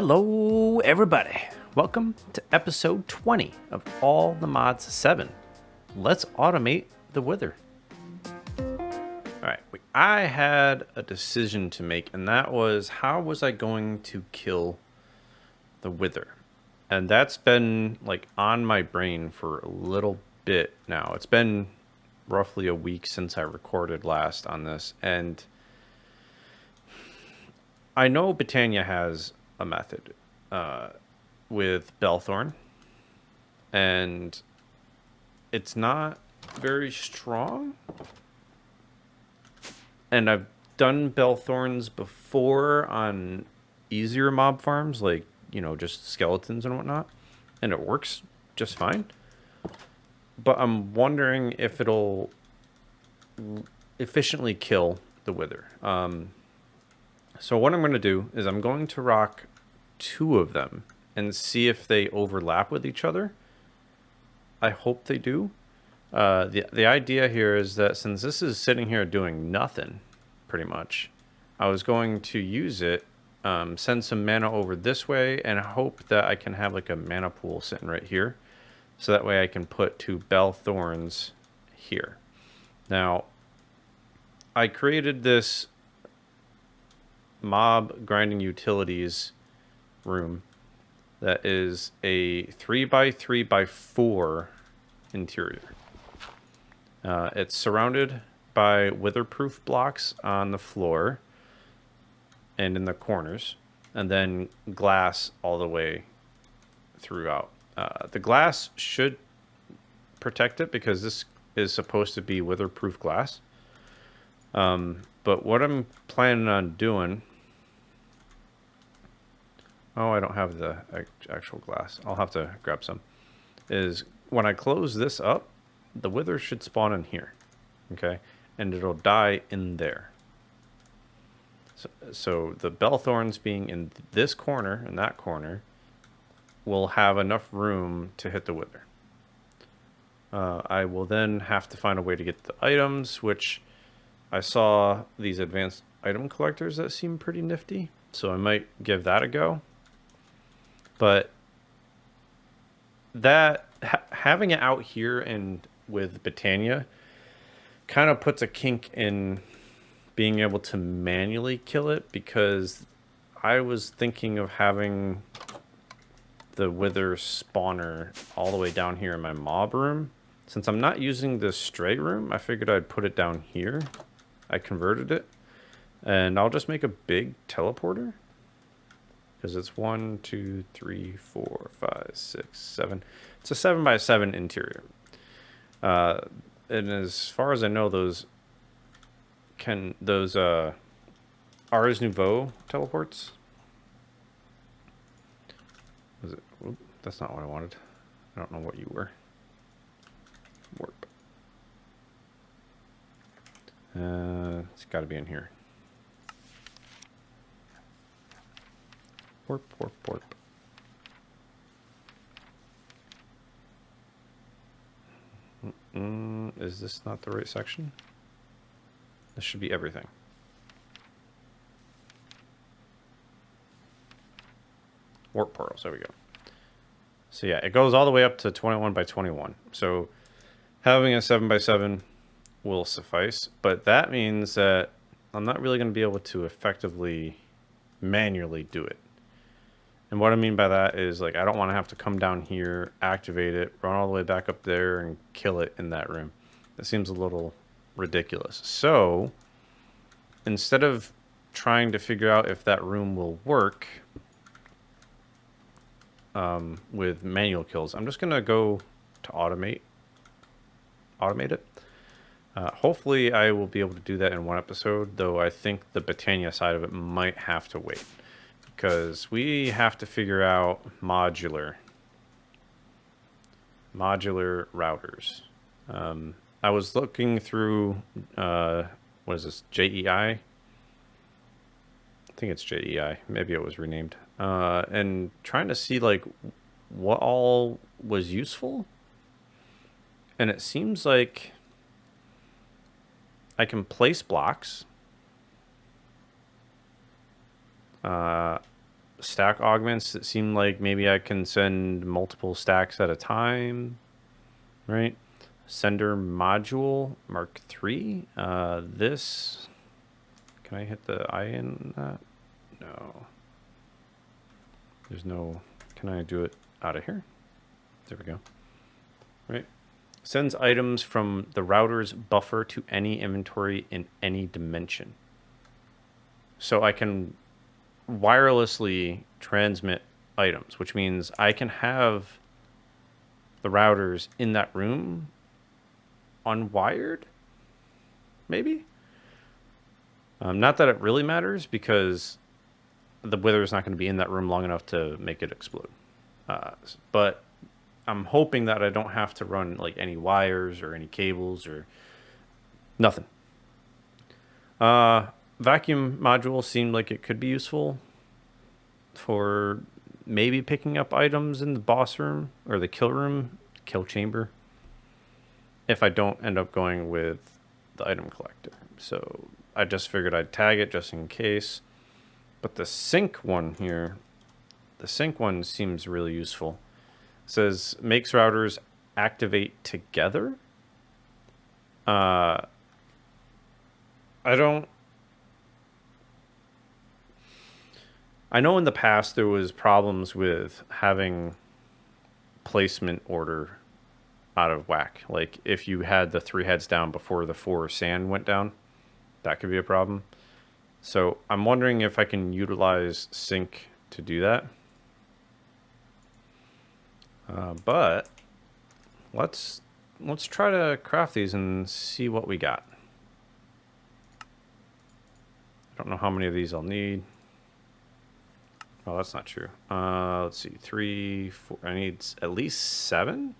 Hello, everybody. Welcome to episode 20 of All the Mods 7. Let's automate the wither. All right, I had a decision to make, and that was how was I going to kill the wither? And that's been like on my brain for a little bit now. It's been roughly a week since I recorded last on this, and I know Britannia has a method with Bellthorn, and it's not very strong. And I've done Bellthorns before on easier mob farms, like, you know, just skeletons and whatnot, and it works just fine. But I'm wondering if it'll efficiently kill the wither. So what I'm going to do is I'm going to rock 2 of them and see if they overlap with each other. I hope they do. The idea here is that since this is sitting here doing nothing, pretty much, I was going to use it, send some mana over this way, and hope that I can have like a mana pool sitting right here. So that way I can put 2 Bellthorns here. Now, I created this mob grinding utilities room that is a 3x3x4 interior. It's surrounded by witherproof blocks on the floor and in the corners, and then glass all the way throughout. The glass should protect it because this is supposed to be witherproof glass. But what I'm planning on doing... Oh, I don't have the actual glass. I'll have to grab some. Is when I close this up, the wither should spawn in here. Okay? And it'll die in there. So the Bellthorns being in this corner and that corner will have enough room to hit the wither. I will then have to find a way to get the items, which I saw these advanced item collectors that seem pretty nifty. So I might give that a go. But that having it out here and with Britannia kind of puts a kink in being able to manually kill it, because I was thinking of having the wither spawner all the way down here in my mob room. Since I'm not using the stray room, I figured I'd put it down here. I converted it, and I'll just make a big teleporter. Because it's 1, 2, 3, 4, 5, 6, 7. It's a 7x7 interior. And as far as I know, those Ars Nouveau teleports. Was it? Oop, that's not what I wanted. I don't know what you were. Warp. It's got to be in here. Warp, warp, warp. Is this not the right section? This should be everything. Warp portals, there we go. So yeah, it goes all the way up to 21x21. So having a 7x7 will suffice, but that means that I'm not really going to be able to effectively manually do it. And what I mean by that is, like, I don't want to have to come down here, activate it, run all the way back up there, and kill it in that room. That seems a little ridiculous. So, instead of trying to figure out if that room will work with manual kills, I'm just going to go to automate it. Hopefully, I will be able to do that in one episode, though I think the Britannia side of it might have to wait. Because we have to figure out modular routers. I was looking through, what is this, JEI? I think it's JEI. Maybe it was renamed. And trying to see, like, what all was useful. And it seems like I can place blocks. stack augments that seem like maybe I can send multiple stacks at a time, right? Sender module Mark III. This, can I hit the I in that? No. There's no, can I do it out of here? There we go. Right. Sends items from the router's buffer to any inventory in any dimension. So I can wirelessly transmit items, which means I can have the routers in that room unwired, maybe? Not that it really matters, because the wither is not going to be in that room long enough to make it explode. But I'm hoping that I don't have to run like any wires or any cables or nothing. Vacuum module seemed like it could be useful for maybe picking up items in the boss room or the kill chamber, if I don't end up going with the item collector. So I just figured I'd tag it just in case. But the sync one here, the sync one seems really useful. It says makes routers activate together. I know in the past there was problems with having placement order out of whack. Like if you had the 3 heads down before the 4 sand went down, that could be a problem. So I'm wondering if I can utilize sync to do that. But let's try to craft these and see what we got. I don't know how many of these I'll need. Oh, that's not true. Let's see, 3, 4. I need at least 7.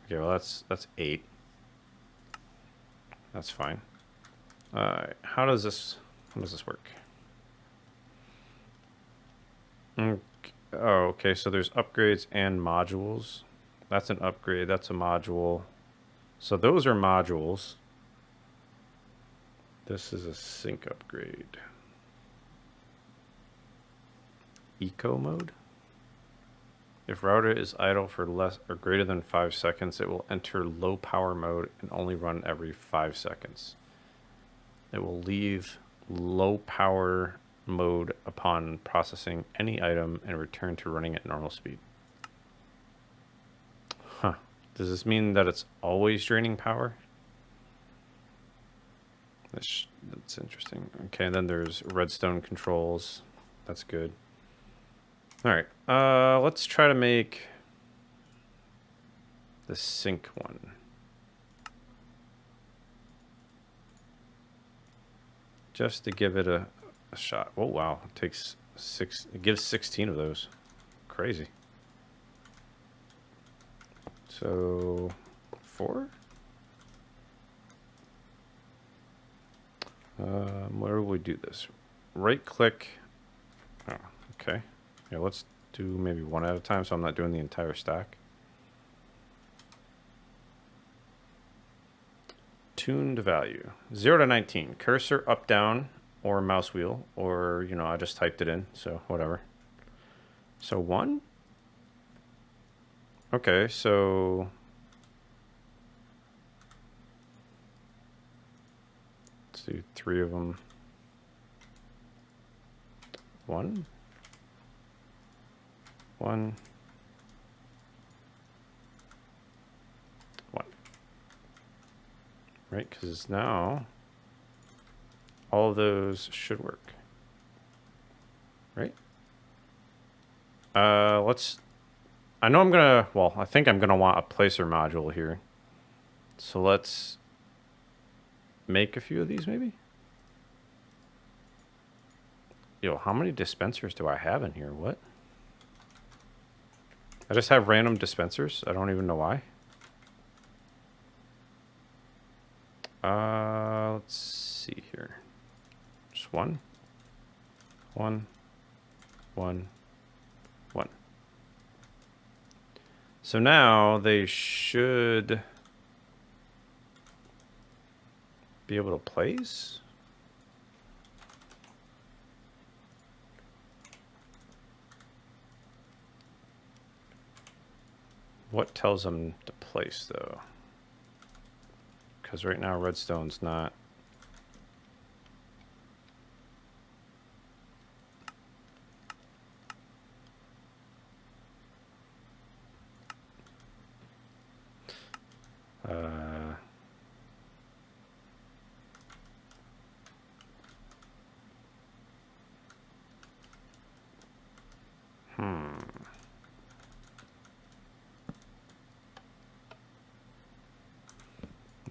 Okay, well that's 8. That's fine. How does this work? Oh, okay. So there's upgrades and modules. That's an upgrade. That's a module. So those are modules. This is a sync upgrade. Eco mode. If router is idle for less or greater than 5 seconds, it will enter low power mode and only run every 5 seconds. It will leave low power mode upon processing any item and return to running at normal speed. Huh. Does this mean that it's always draining power? That's interesting. Okay, and then there's Redstone Controls. That's good. All right, let's try to make the sync one. Just to give it a shot. Oh, wow. It takes 6. It gives 16 of those. Crazy. So, 4? Where do we do this? Right click. Oh, okay. Yeah, let's do maybe one at a time so I'm not doing the entire stack. Tuned value 0 to 19. Cursor up, down, or mouse wheel, or you know, I just typed it in, so whatever. So 1. Okay, so let's do 3 of them. 1, 1, 1. Right, because now all of those should work. Right? I know I'm gonna, well, I think I'm gonna want a placer module here. So let's make a few of these maybe. Yo, how many dispensers do I have in here? What? I just have random dispensers. I don't even know why. Let's see here. Just 1, 1, 1, 1. So now they should be able to place. What tells them to place, though? Because right now redstone's not...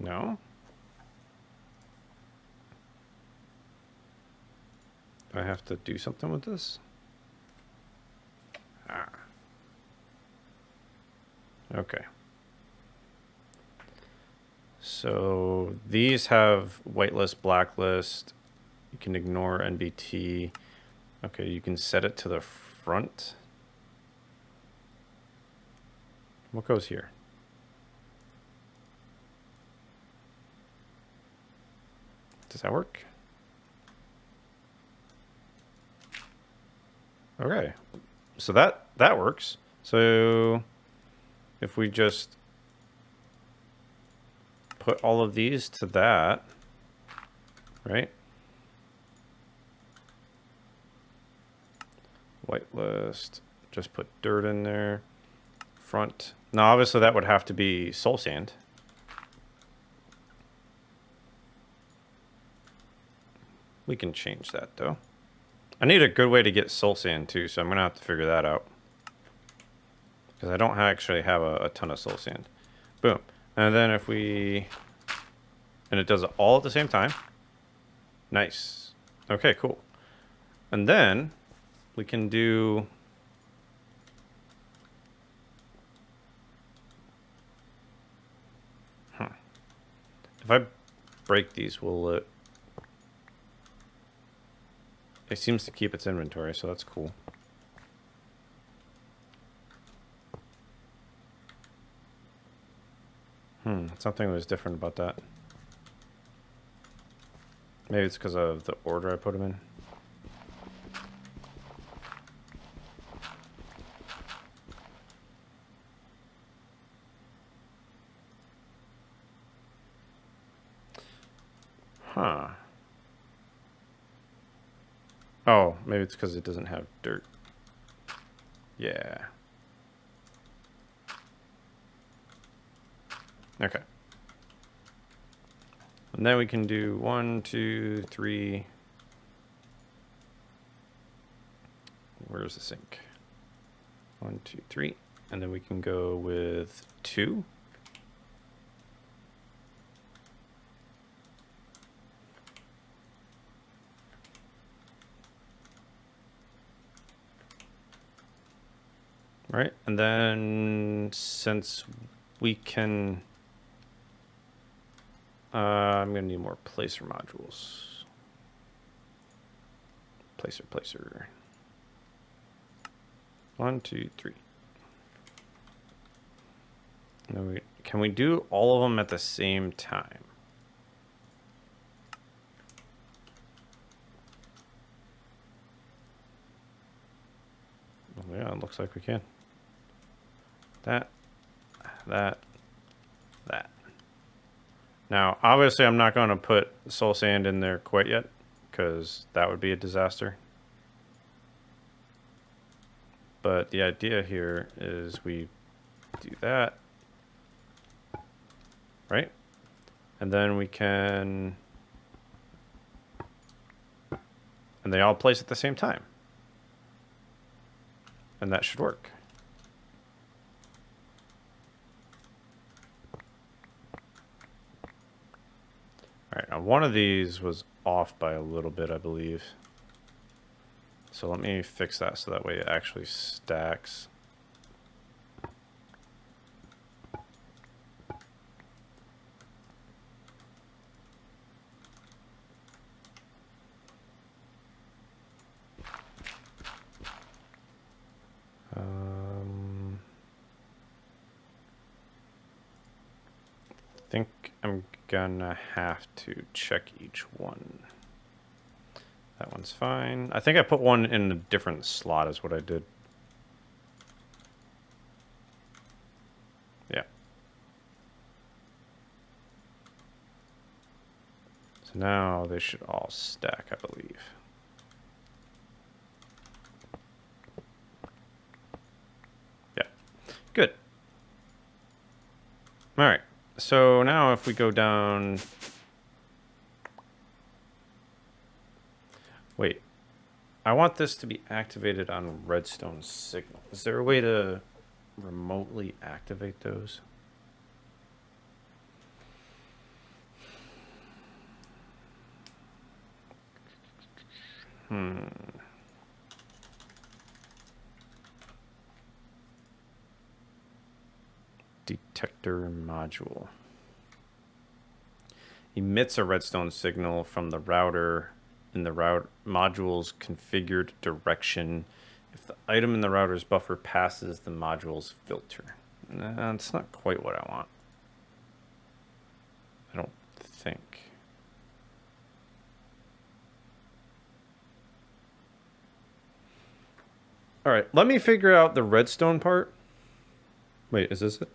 No? Do I have to do something with this? Ah. Okay. So these have whitelist, blacklist. You can ignore NBT. Okay, you can set it to the front. What goes here? Does that work? Okay, so that works. So if we just put all of these to that, right? Whitelist, just put dirt in there. Front. Now, obviously, that would have to be soul sand. We can change that, though. I need a good way to get soul sand, too, so I'm going to have to figure that out. Because I don't actually have a ton of soul sand. Boom. And then if we... And it does it all at the same time. Nice. Okay, cool. And then we can do... If I break these, will it... It seems to keep its inventory, so that's cool. Something was different about that. Maybe it's because of the order I put them in. Huh. Oh, maybe it's because it doesn't have dirt. Yeah. Okay. And then we can do 1, 2, 3. Where's the sink? 1, 2, 3. And then we can go with 2. Right, and then since we can, I'm gonna need more placer modules. Placer. 1, 2, 3. And can we do all of them at the same time? Well, yeah, it looks like we can. That. Now, obviously, I'm not going to put soul sand in there quite yet, because that would be a disaster. But the idea here is we do that, right? And then we can... And they all place at the same time. And that should work. All right, now one of these was off by a little bit, I believe. So let me fix that so that way it actually stacks. I think I'm gonna have to check each one. That one's fine. I think I put one in a different slot is what I did. Now they should all stack, I believe. Yeah, good. All right, so now if we go down... Wait, I want this to be activated on redstone signal. Is there a way to remotely activate those? Detector module. Emits a redstone signal from the router in the module's configured direction if the item in the router's buffer passes the module's filter. That's not quite what I want. I don't think. All right, let me figure out the redstone part. Wait, is this it?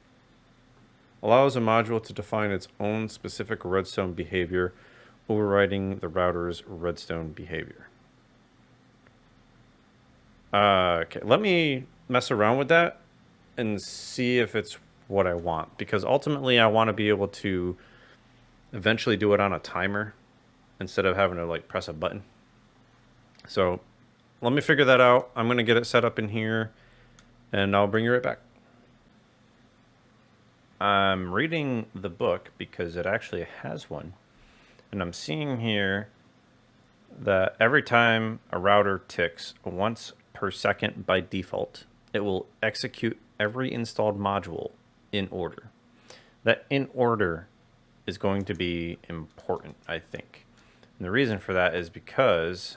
Allows a module to define its own specific redstone behavior, overriding the router's redstone behavior. Okay, let me mess around with that and see if it's what I want, because ultimately I want to be able to eventually do it on a timer instead of having to like press a button. So let me figure that out. I'm going to get it set up in here and I'll bring you right back. I'm reading the book because it actually has one. And I'm seeing here that every time a router ticks once per second by default, it will execute every installed module in order. That in order is going to be important, I think. And the reason for that is because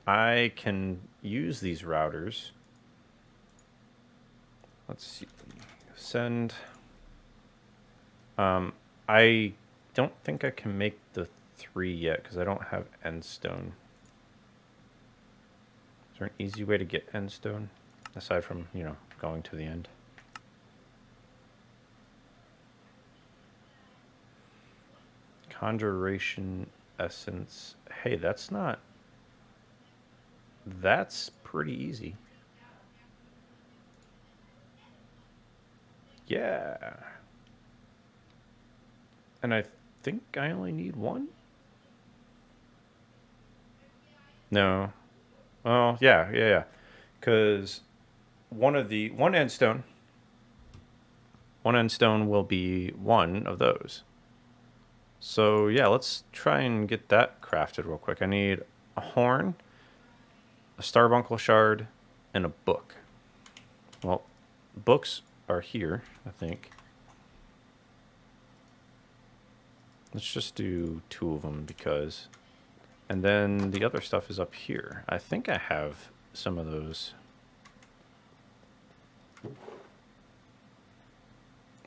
I can use these routers. Let's see, send. I don't think I can make the 3 yet because I don't have endstone. Is there an easy way to get endstone aside from, you know, going to the end? Conjuration essence. Hey, that's pretty easy. Yeah. And I think I only need 1? No. Well, yeah. Because one endstone will be 1 of those. So yeah, let's try and get that crafted real quick. I need a horn, a starbuncle shard, and a book. Well, books are here, I think. Let's just do 2 of them because... And then the other stuff is up here. I think I have some of those.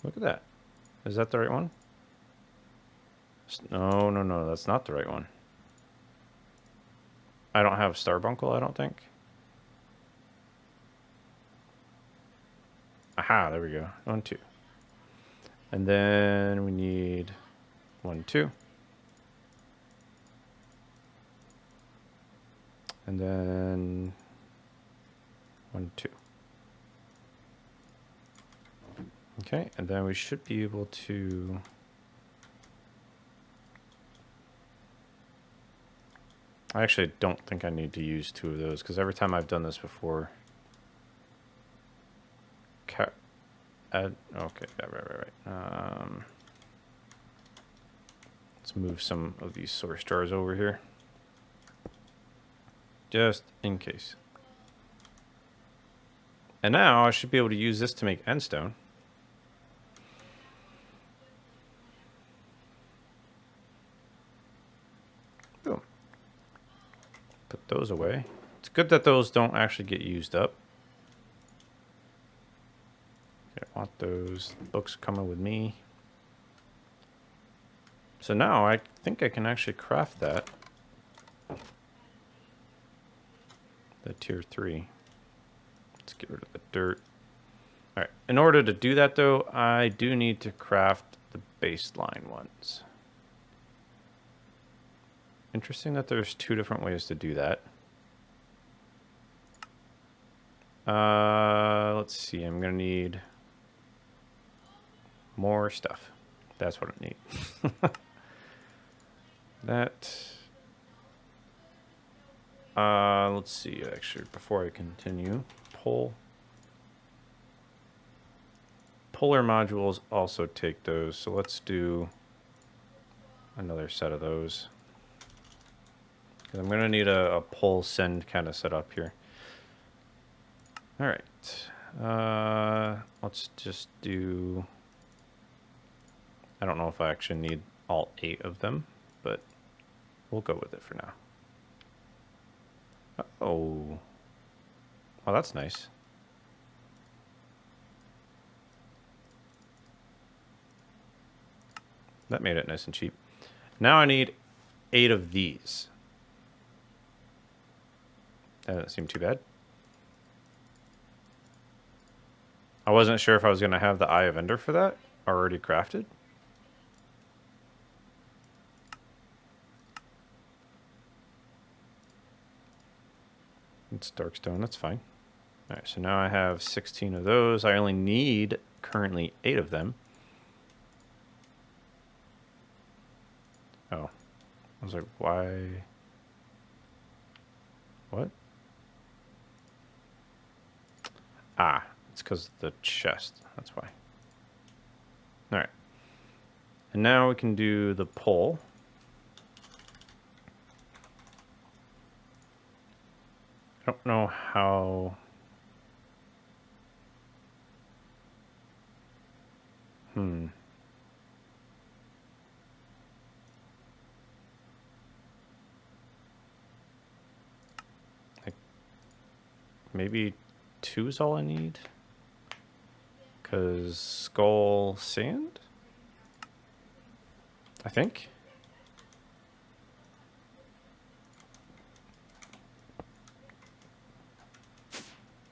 Look at that. Is that the right one? No, that's not the right one. I don't have starbuncle, I don't think. Aha, there we go. 1, 2. And then we need 1, 2. And then 1, 2. Okay, and then we should be able to... I actually don't think I need to use 2 of those because every time I've done this before... okay, yeah, right. Let's move some of these source jars over here. Just in case. And now I should be able to use this to make endstone. Boom. Put those away. It's good that those don't actually get used up. Okay, I want those books coming with me. So now I think I can actually craft that. The tier 3. Let's get rid of the dirt. All right. In order to do that, though, I do need to craft the baseline ones. Interesting that there's two different ways to do that. Let's see. I'm going to need more stuff. That's what I need. That. Let's see. Actually, before I continue, polar modules also take those. So let's do another set of those. Because I'm going to need a pull send kind of setup here. All right. Let's just do... I don't know if I actually need all 8 of them, but we'll go with it for now. Oh. Well, that's nice. That made it nice and cheap. Now I need 8 of these. That doesn't seem too bad. I wasn't sure if I was going to have the Eye of Ender for that already crafted. It's Darkstone, that's fine. All right, so now I have 16 of those. I only need currently 8 of them. Oh, I was like, why? What? Ah, it's because of the chest. That's why. All right. And now we can do the pull. I don't know how... Like, maybe 2 is all I need? Because skull sand? I think.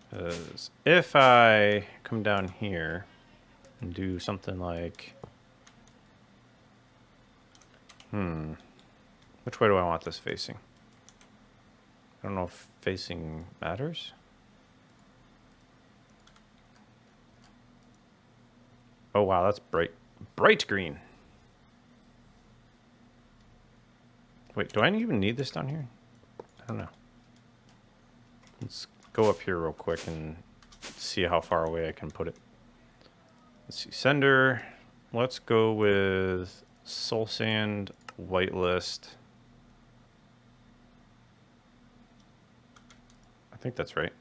Because if I come down here and do something like... Which way do I want this facing? I don't know if facing matters. Oh wow, that's bright green. Wait, do I even need this down here? I don't know. Let's go up here real quick and see how far away I can put it. Let's see, sender. Let's go with soul sand, whitelist. I think that's right.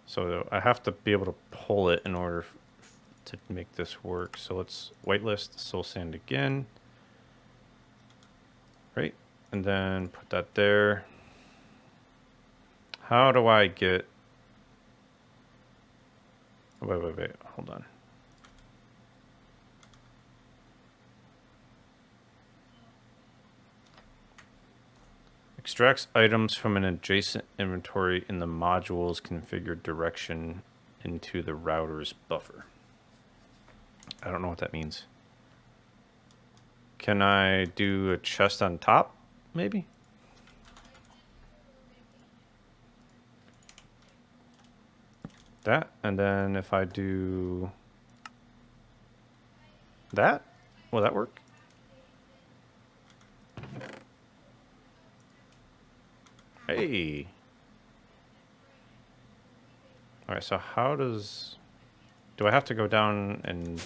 So I have to be able to pull it in order to make this work. So let's whitelist soul sand again. Right, and then put that there. How do I get... Wait, hold on. Extracts items from an adjacent inventory in the module's configured direction into the router's buffer. I don't know what that means. Can I do a chest on top, maybe? That, and then if I do that, will that work? Hey. All right, so how does... Do I have to go down and...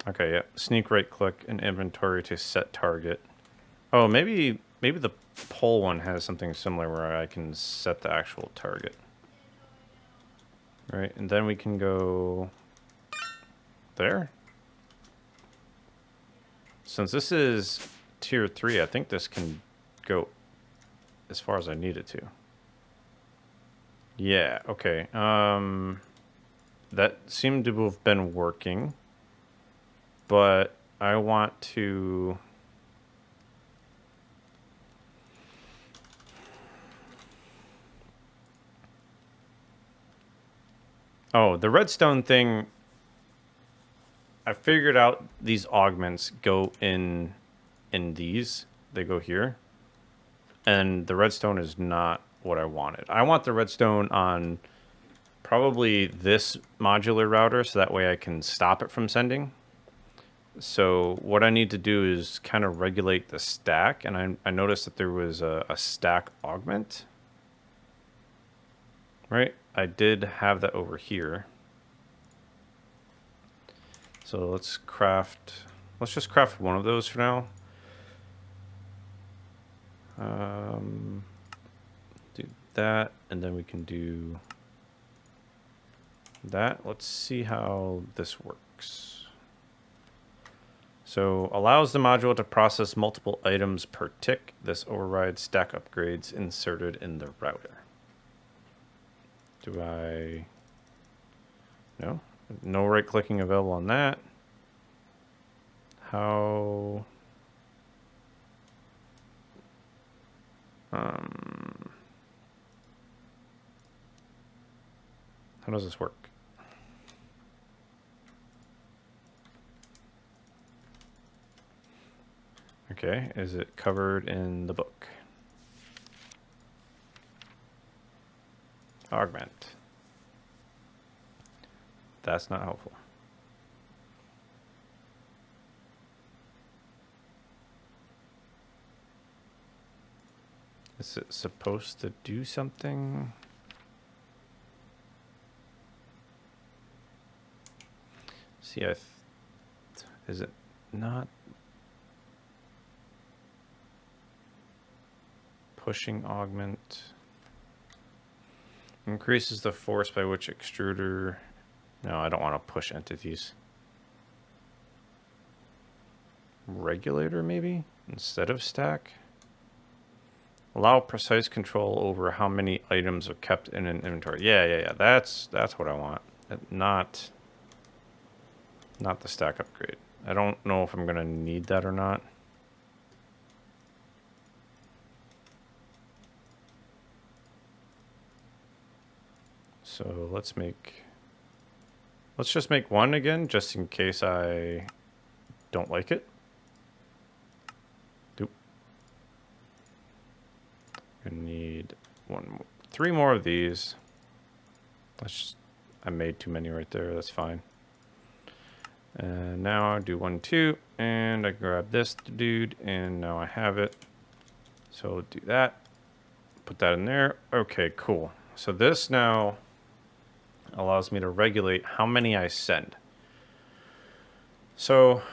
Okay, yeah. Sneak right click in inventory to set target. Oh, maybe the pull one has something similar where I can set the actual target. Right, and then we can go there. Since this is tier 3, I think this can go as far as I need it to. Yeah, okay. That seemed to have been working. But I want to... Oh, the redstone thing, I figured out these augments go in these. They go here. And the redstone is not what I wanted. I want the redstone on probably this modular router so that way I can stop it from sending. So what I need to do is kind of regulate the stack, and I noticed that there was a stack augment. Right? I did have that over here. So let's just craft one of those for now. Do that, and then we can do that. Let's see how this works. So allows the module to process multiple items per tick. This overrides stack upgrades inserted in the router. Do I... No? No right clicking available on that. How... How does this work? Okay, is it covered in the book? Augment. That's not helpful. Is it supposed to do something? See, is it not pushing augment? Increases the force by which extruder... No, I don't want to push entities. Regulator, maybe? Instead of stack? Allow precise control over how many items are kept in an inventory. Yeah. That's what I want. Not the stack upgrade. I don't know if I'm going to need that or not. So let's just make one again, just in case I don't like it. Doop. I need three more of these. I made too many right there. That's fine. And now I do 1, 2, and I grab this dude, and now I have it. So do that. Put that in there. Okay, cool. So this now allows me to regulate how many I send. So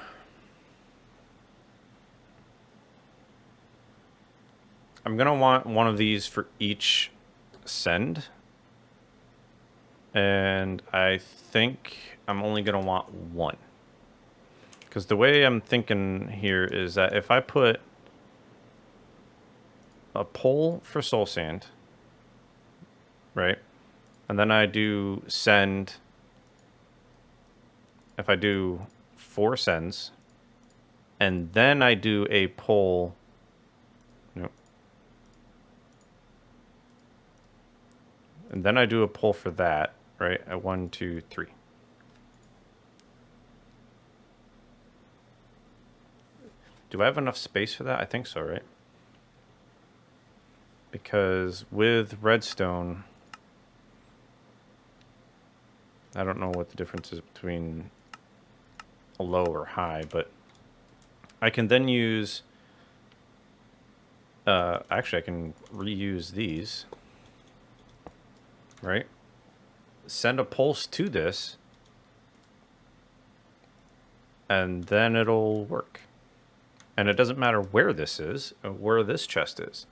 I'm going to want one of these for each send. And I think I'm only going to want one. Because the way I'm thinking here is that if I put a pole for soul sand, right? And then I do send, if I do 4 sends, and then I do a pole, nope. And then I do a pole for that, right? At 1, 2, 3. Do I have enough space for that? I think so, right? Because with redstone, I don't know what the difference is between a low or high, but I can then use, actually I can reuse these, right? Send a pulse to this, and then it'll work. And it doesn't matter where this is, or where this chest is.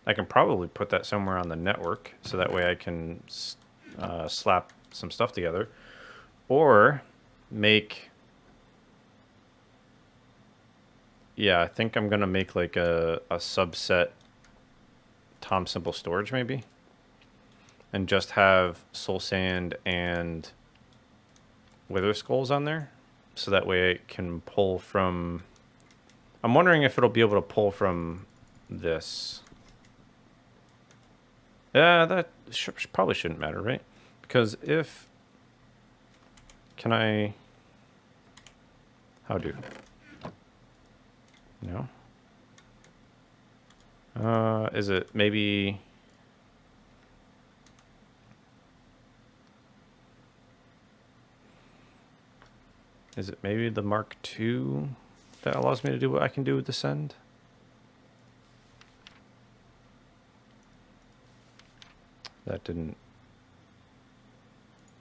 I can probably put that somewhere on the network, so that way I can slap some stuff together. Or make... Yeah, I think I'm going to make like a subset Tom Simple storage maybe. And just have soul sand and wither skulls on there. So that way I can pull from... I'm wondering if it'll be able to pull from this. Yeah, that probably shouldn't matter, right? Because if Can I... How do? No? Is it maybe... Is it maybe the Mark II that allows me to do what I can do with Descend? That didn't...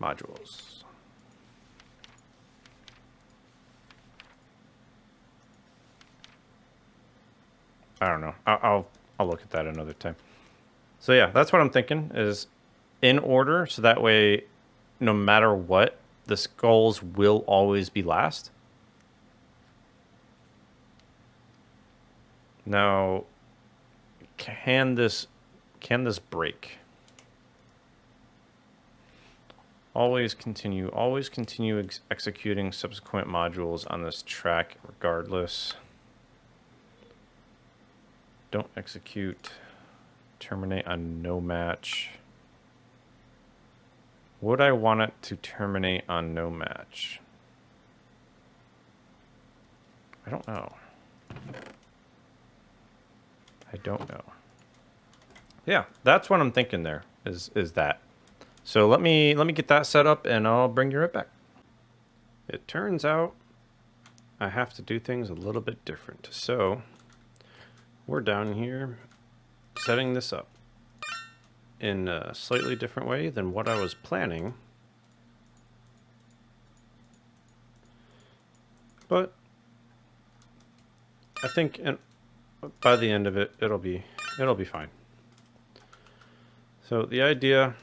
Modules. I don't know. I'll look at that another time. So yeah, that's what I'm thinking, is in order, so that way, no matter what, the skulls will always be last. Now, can this break? Always continue executing subsequent modules on this track regardless. Don't execute. Terminate on no match. Would I want it to terminate on no match? I don't know. I don't know. Yeah, that's what I'm thinking there, is that. So let me get that set up and I'll bring you right back. It turns out I have to do things a little bit different. So we're down here setting this up in a slightly different way than what I was planning. But I think by the end of it, it'll be fine. So the idea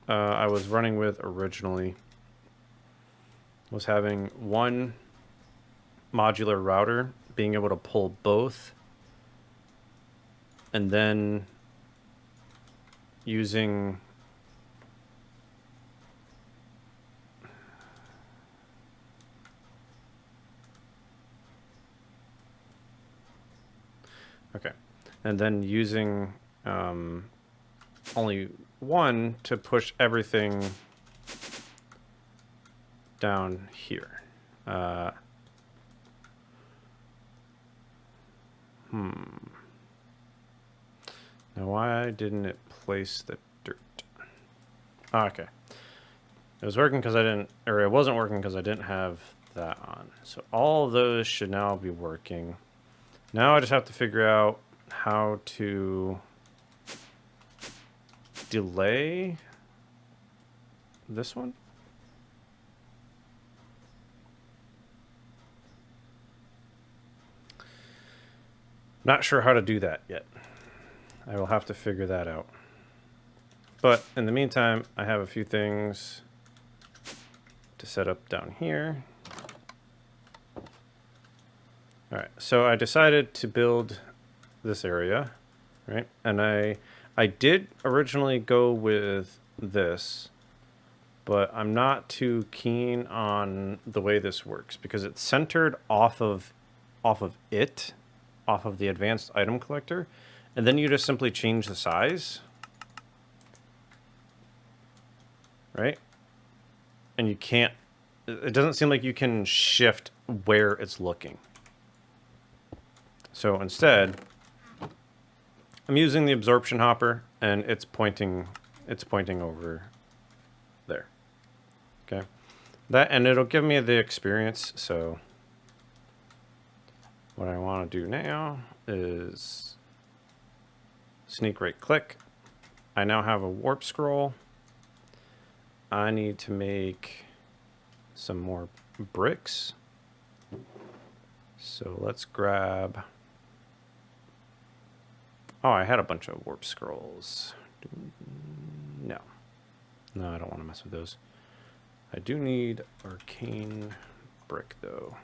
I was running with originally was having one modular router being able to pull both, and then using only one to push everything down here. Now, why didn't it place the dirt? Oh, okay. It was working because I didn't, or it wasn't working because I didn't have that on. So all of those should now be working. Now I just have to figure out how to delay this one. Not sure how to do that yet. I will have to figure that out. But in the meantime, I have a few things to set up down here. All right, so I decided to build this area, right? And I did originally go with this, but I'm not too keen on the way this works because it's centered off of the advanced item collector, and then you just simply change the size, right? And you can't, it doesn't seem like you can shift where it's looking. So instead, I'm using the absorption hopper, and it's pointing over there. Okay, and it'll give me the experience. So what I want to do now is sneak right click. I now have a warp scroll. I need to make some more bricks. So let's grab... Oh, I had a bunch of warp scrolls. No, I don't want to mess with those. I do need Arcane Brick, though.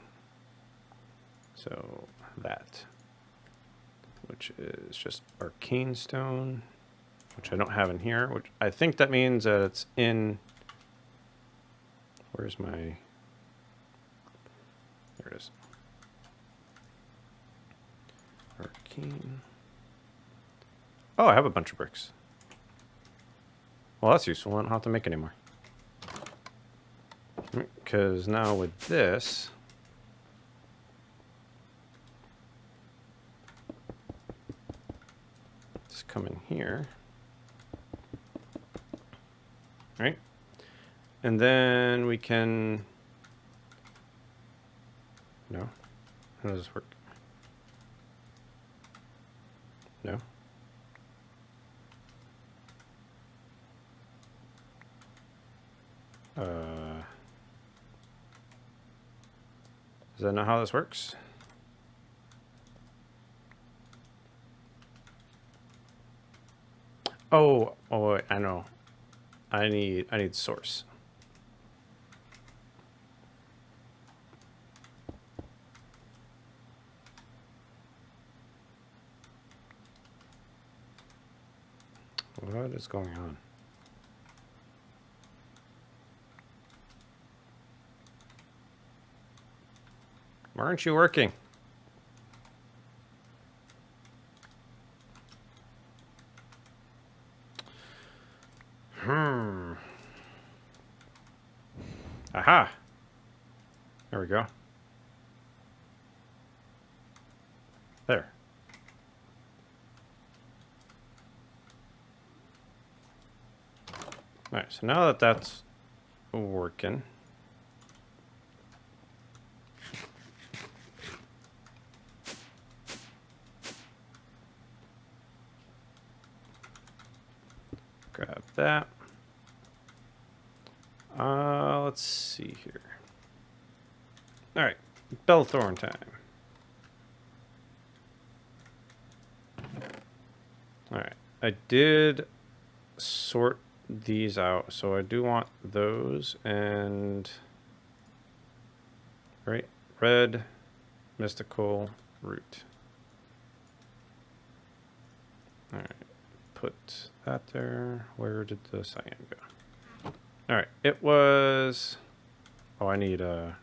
So that, which is just Arcane Stone, which I don't have in here, which I think that means that it's in... Where's my... There it is. Arcane... Oh, I have a bunch of bricks. Well, that's useful. I don't have to make any more. Because now with this, just come in here, right? And then we can, no, how does this work? No. Is that not how this works? Oh, I know. I need source. What is going on? Why aren't you working? Aha! There we go. There. All right, so now that that's working, grab that. Let's see here. All right, Bellthorn time. All right, I did sort these out, so I do want those and right, red, mystical, root. All right, put that there. Where did the cyan go? All right, it was, oh, I need a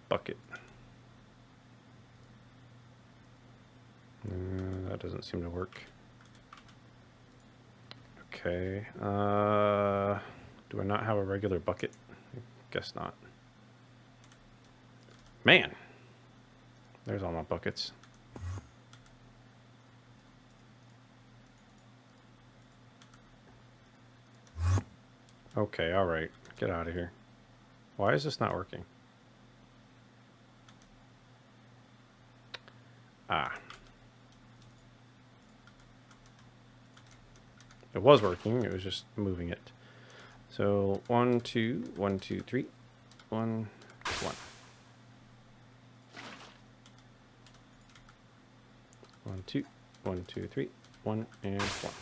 bucket. That doesn't seem to work. Okay, do I not have a regular bucket? I guess not. Man, there's all my buckets. Okay, all right, get out of here. Why is this not working? Ah. It was working, it was just moving it. So 1, 2, 1, 2, 3, 1, 1. 1, 2, 1, 2, 3, 1, and 1.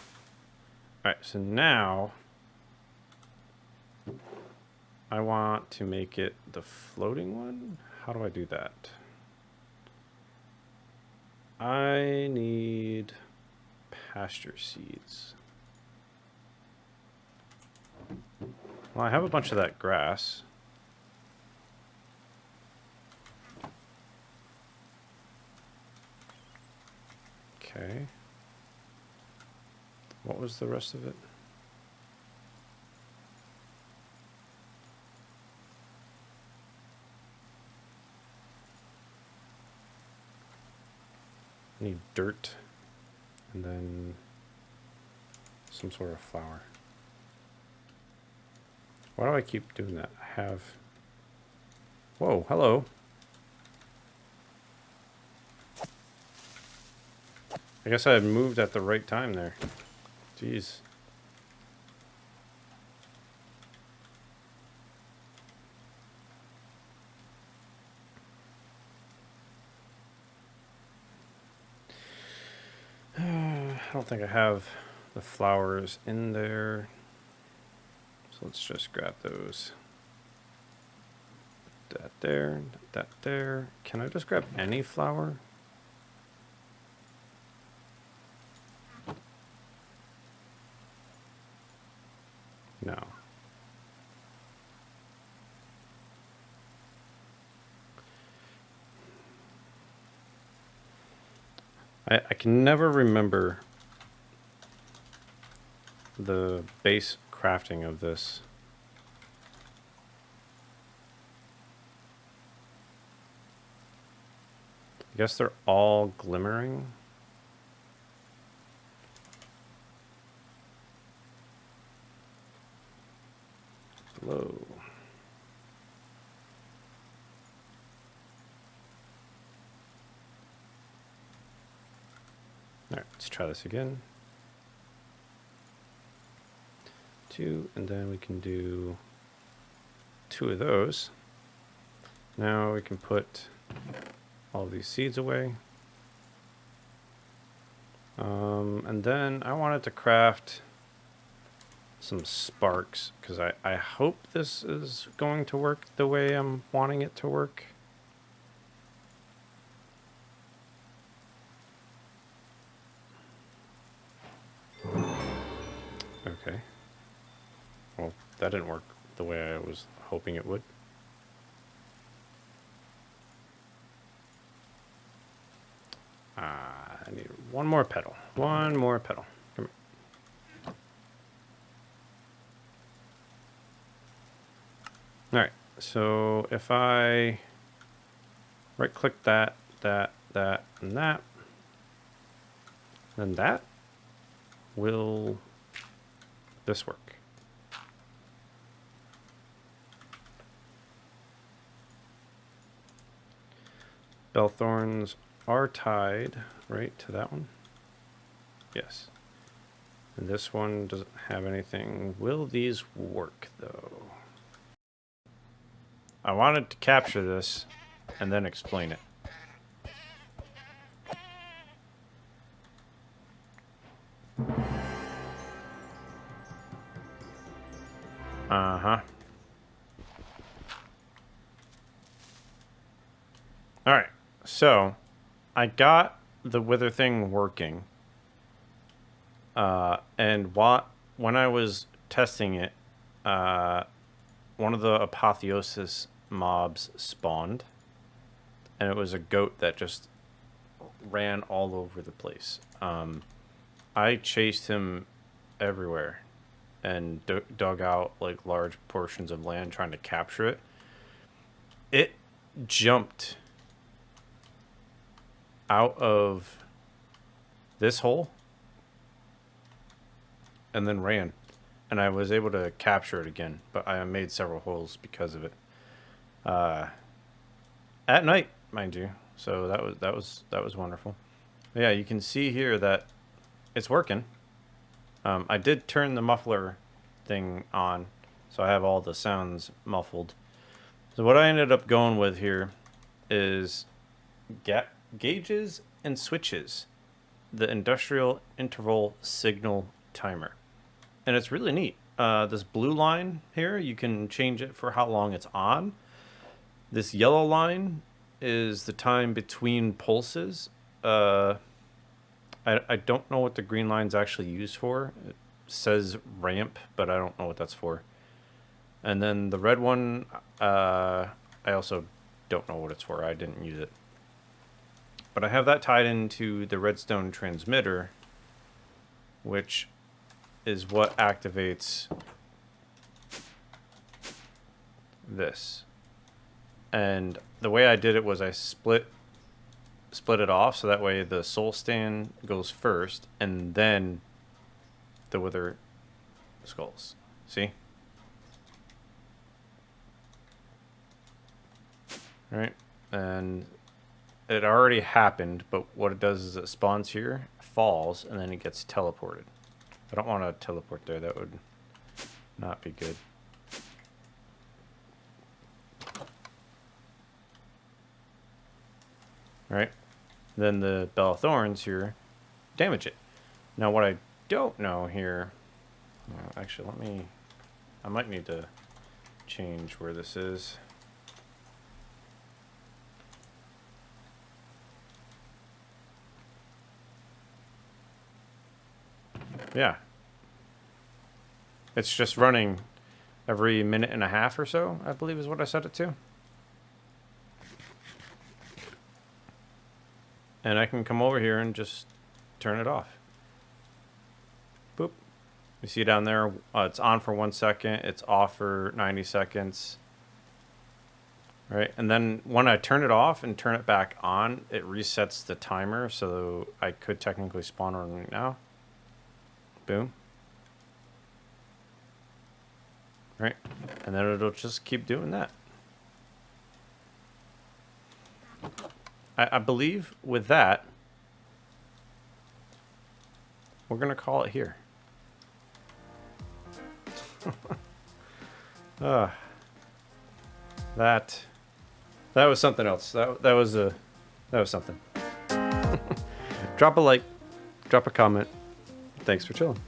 Alright, so now I want to make it the floating one. How do I do that? I need pasture seeds. Well, I have a bunch of that grass. Okay. What was the rest of it? I need dirt and then some sort of flour. Why do I keep doing that? I have... Whoa, hello. I guess I had moved at the right time there. Jeez. I don't think I have the flowers in there. So let's just grab those. That there, that there. Can I just grab any flower? No. I can never remember the base crafting of this. I guess they're all glimmering. Hello. All right, let's try this again. 2, and then we can do 2 of those. Now we can put all these seeds away. And then I wanted to craft some sparks, because I hope this is going to work the way I'm wanting it to work. Okay. Well, that didn't work the way I was hoping it would. I need one more petal. One more petal. Come here. All right. So if I right-click that, and that, then that will this work. Bellthorns are tied, right, to that one? Yes. And this one doesn't have anything. Will these work, though? I wanted to capture this and then explain it. Uh-huh. Alright, so I got the wither thing working. And when I was testing it, one of the apotheosis mobs spawned. And it was a goat that just ran all over the place. I chased him everywhere and dug out like large portions of land trying to capture it. It jumped out of this hole and then ran, and I was able to capture it again, but I made several holes because of it. At night, mind you. So that was wonderful. But yeah, you can see here that it's working. I did turn the muffler thing on, so I have all the sounds muffled. So what I ended up going with here is gauges and switches, the industrial interval signal timer. And it's really neat. This blue line here, you can change it for how long it's on. This yellow line is the time between pulses. I don't know what the green line's actually used for. It says ramp, but I don't know what that's for. And then the red one, I also don't know what it's for. I didn't use it. But I have that tied into the redstone transmitter, which is what activates this. And the way I did it was I split it off, so that way the soul stand goes first and then the wither skulls. See? Right? And it already happened, but what it does is it spawns here, falls, and then it gets teleported. I don't want to teleport there. That would not be good. Right? Then the Bell of Thorns here damage it. Now what I don't know here... actually, I might need to change where this is. Yeah. It's just running every minute and a half or so, I believe is what I set it to. And I can come over here and just turn it off. Boop. You see down there, it's on for 1 second, it's off for 90 seconds. Right, and then when I turn it off and turn it back on, it resets the timer, so I could technically spawn one right now. Boom. Right, and then it'll just keep doing that. I believe with that, we're going to call it here. That was something else. That was something. Drop a like, drop a comment. Thanks for chilling.